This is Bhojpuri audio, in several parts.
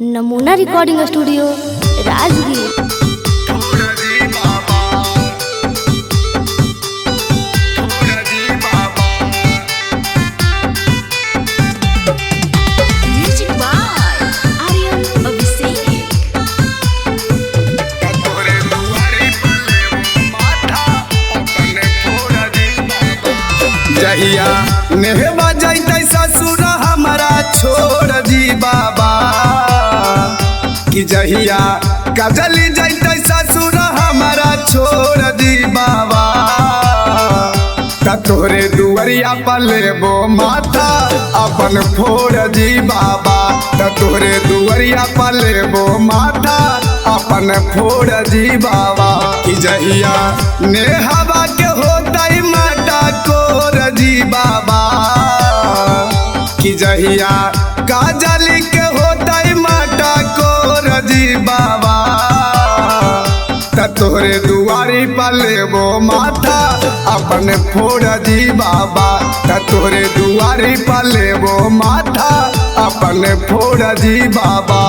नमूना रिकॉर्डिंग स्टूडियो राजगीर। जहिया नेहबा जैते ससुर हमारा छोड़ दी बाबा कि जहिया कजली जैते ससुर हमारा छोड़ दी बाबा तोहरे दुआरिया पर लेबो माथा अपन फोड़ दी बाबा तोहरे दुआरिया पर लेबो माथा अपन फोड़ दी बाबा कि जहिया नेहबा के होतई माता कोर दी बाबा कि जहिया काजली के होतई माता कोर दी बाबा तोहरे दुआरी पर लेबो माथा अपन फोड़ दी बाबा तोहरे दुआरी पर लेबो माथा अपन फोड़ दी बाबा।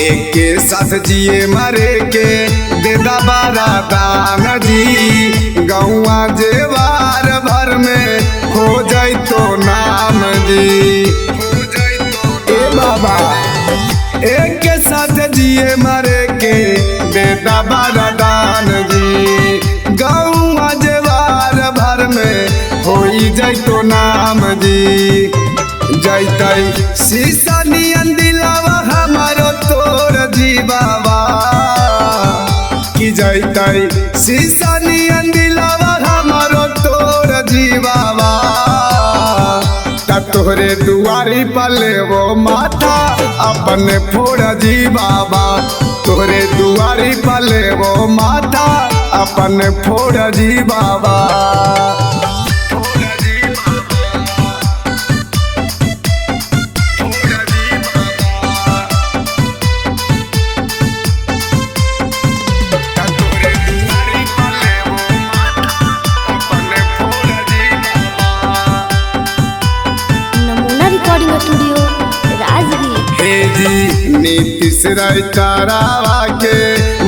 एक के साथ जिए मरे के देदा बारा दान जी गौआ जेवार भर में हो जाए तो नाम जी ए बाबा एक के साथ जिए मरे के देदा बारा दान जी गौआ जेवार भर में हो जाए तो नाम जी जैते शीशा नियन दिलावा हमारो तोड़ दी बाबा कि जैते शीशा नियन दिलावा हमारो तोड़ दी बाबा तोहरे दुआरी पर लेबो माथा अपन फोड़ दी बाबा तोहरे दुआरी पर लेबो माथा अपन फोड़ दी बाबा। स्टूडियो राजगीर। हे जी नीतीश रावा के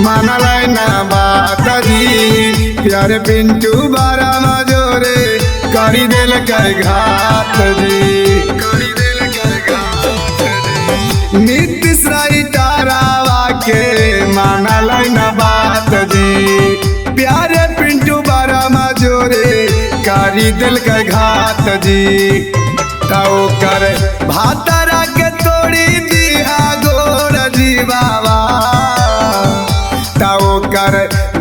मानल ना बात जी प्यारे पिंटू बारा मजोरे करी दिल कर घात जी नीतीश रावा के मानल ना बात जी प्यारे पिंटू बारा मजोरे करी दिल कर घात जी कर भातारा के तोड़ी दिया गोर जी बाबा ताओ कर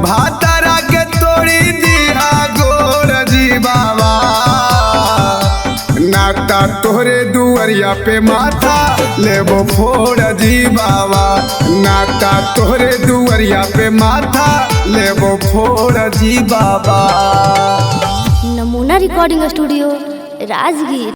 भातारा के तोड़ी दिया गोर जी बाबा नाता तोहरे दुआरिया पे माथा लेबो फोड़ जी बाबा नाता तोहरे दुआरिया पे माथा लेबो फोड़ जी बाबा। नमूना रिकॉर्डिंग स्टूडियो राजगीर।